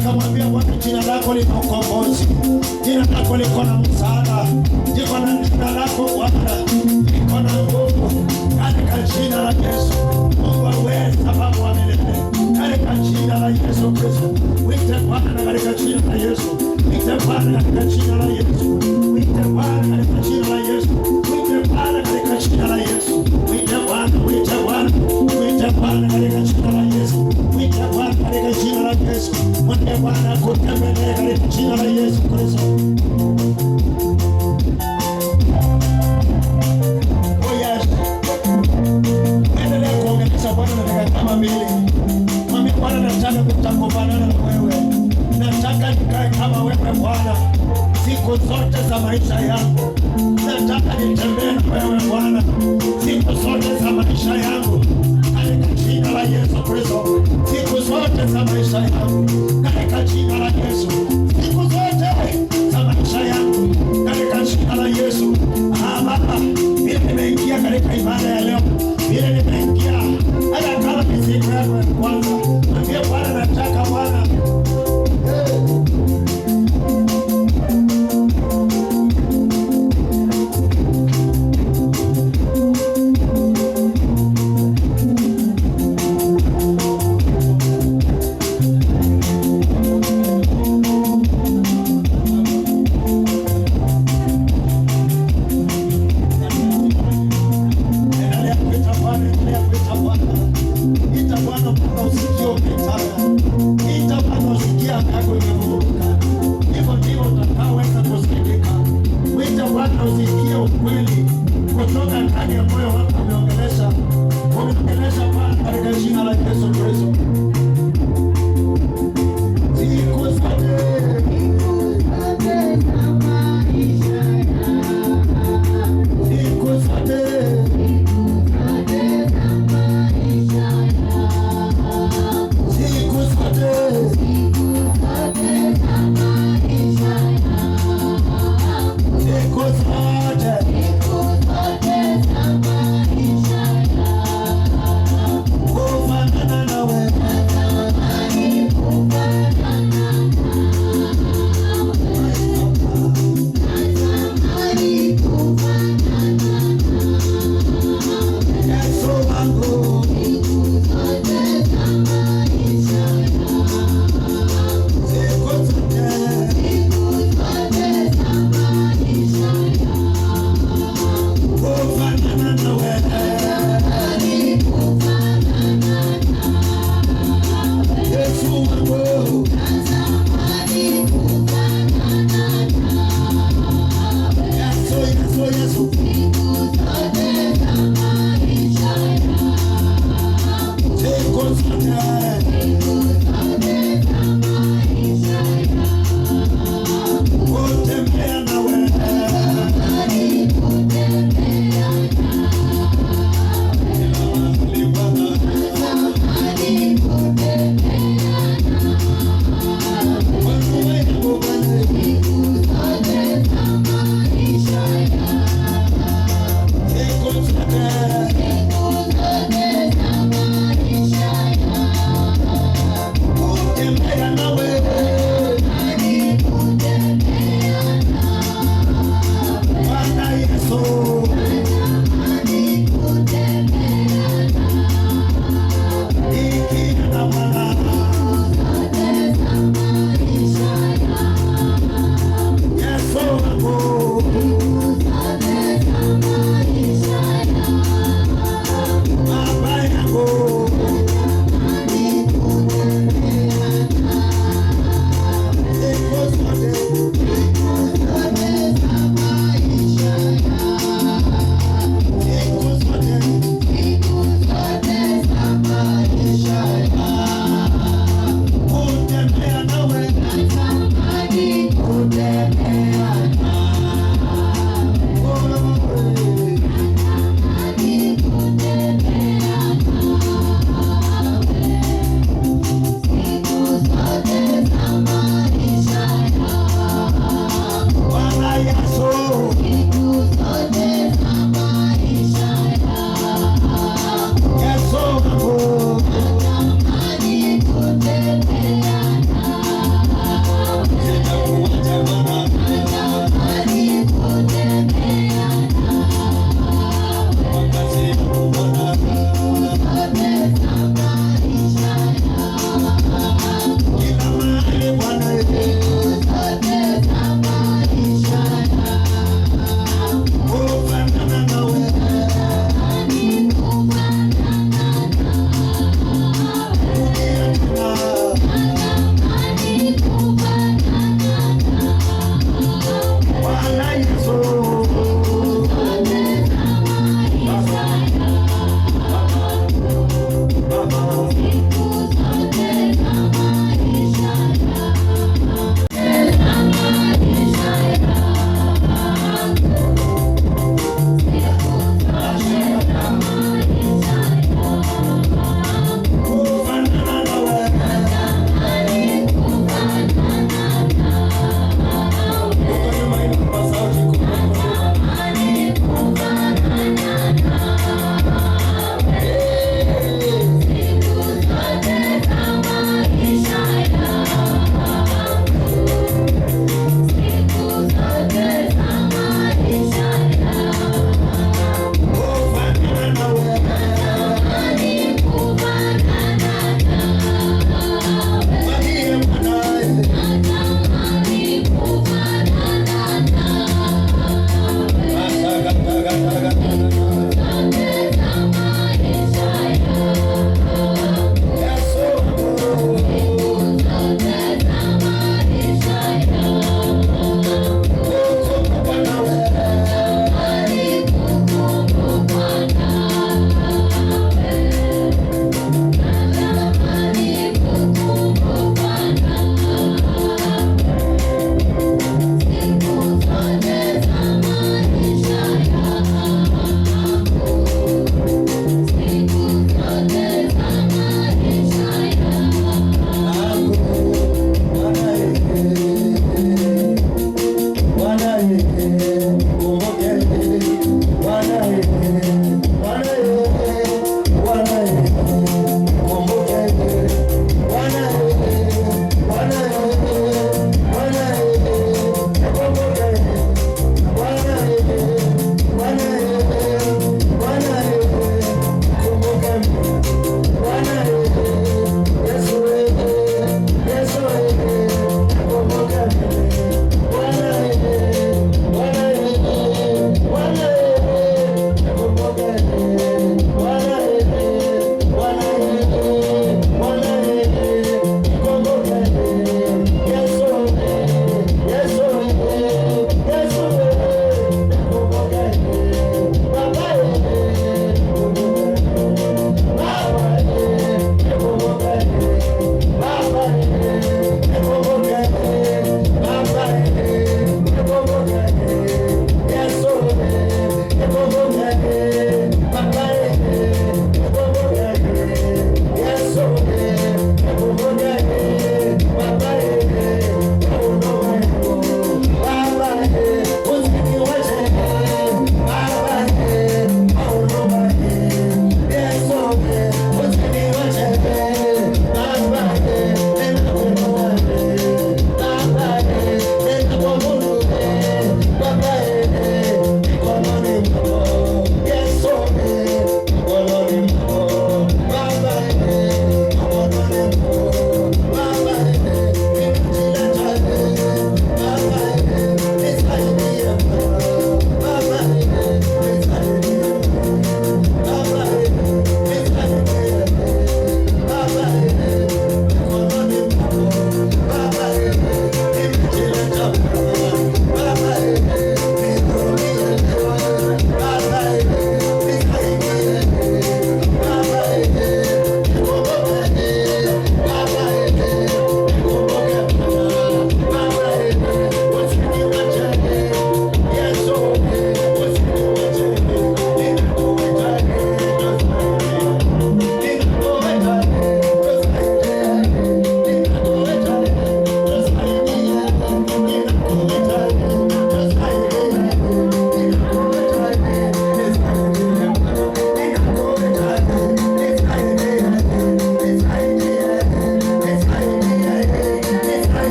akamwambia Bwana, jina lako lina ukombozi, jina lako liko na msaada, jina lako Bwana liko na nguvu, katika jina la Yesu. Mungu aweza, Baba wa milele, katika jina la Yesu Kristo. Mwite Bwana katika jina la Yesu, mwite Bwana katika jina la Yesu, mwite Bwana katika jina la Yesu, mwite Bwana katika jina la Yesu, mwite Bwana, mwite Bwana, mwite Bwana katika jina la Yesu, mwite Bwana katika jina la Yesu, mwite Bwana kutembelee katika jina la Yesu Kristo. Oh yes. Endelea kuongelesha Bwana katika kama mbili. Mami Bwana, nataka kutangamana na wewe. Nataka nikae kama wewe Bwana siku zote za maisha yangu. Nataka nitembee na wewe Bwana siku zote za maisha yangu, katika jina la Yesu Kristo. Siku zote za maisha yangu, katika jina la Yesu. Siku zote za maisha yangu, katika jina la Yesu. Baba, vile nimeingia katika ibada ya leo, vile nimeingia hata kama ni siku yako ya kwanza, mwambie Bwana, nataka Bwana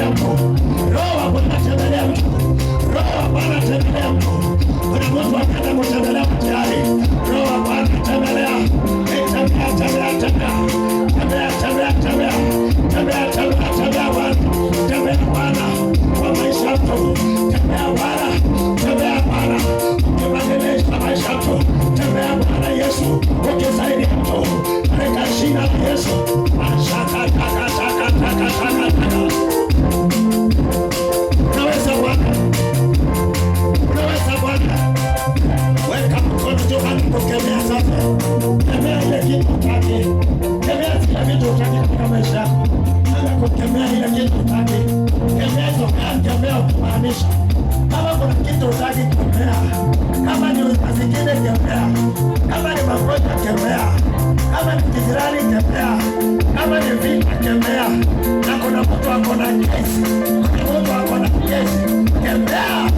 tembelea mtu. Roho wa Bwana tembelea mtu. Roho wa Bwana tembelea mtu. Kuna mtu akaenda kutembelea tayari. Roho wa Bwana tembelea. Tembea, tembea, tembea. Tembea, tembea, tembea. Tembea, tembea, tembea Bwana. Tembea Bwana kwa maisha yako. Tembea Bwana. Tembea Bwana. Ukibadilisha maisha yako. Tembea Bwana Yesu. Ukisaidia mtu. Katika jina la Yesu. Shaka taka taka taka taka taka. Unaweza Bwana. Unaweza Bwana. Weka mkono juu hadi kukemea sasa. Kemea ile kitu utaki. Kemea zile vitu utaki katika maisha yako. Anza kukemea ile kitu utaki. Kemea hizo kemea ukimaanisha. Kama kuna kitu utaki kemea. Kama ni umasikini kemea. Kama ni magonjwa kemea. Kama ni kisirani kemea. Kama ni vita kemea. Na kuna mtu ako na kesi. Kuna mtu ako na kesi. Kemea.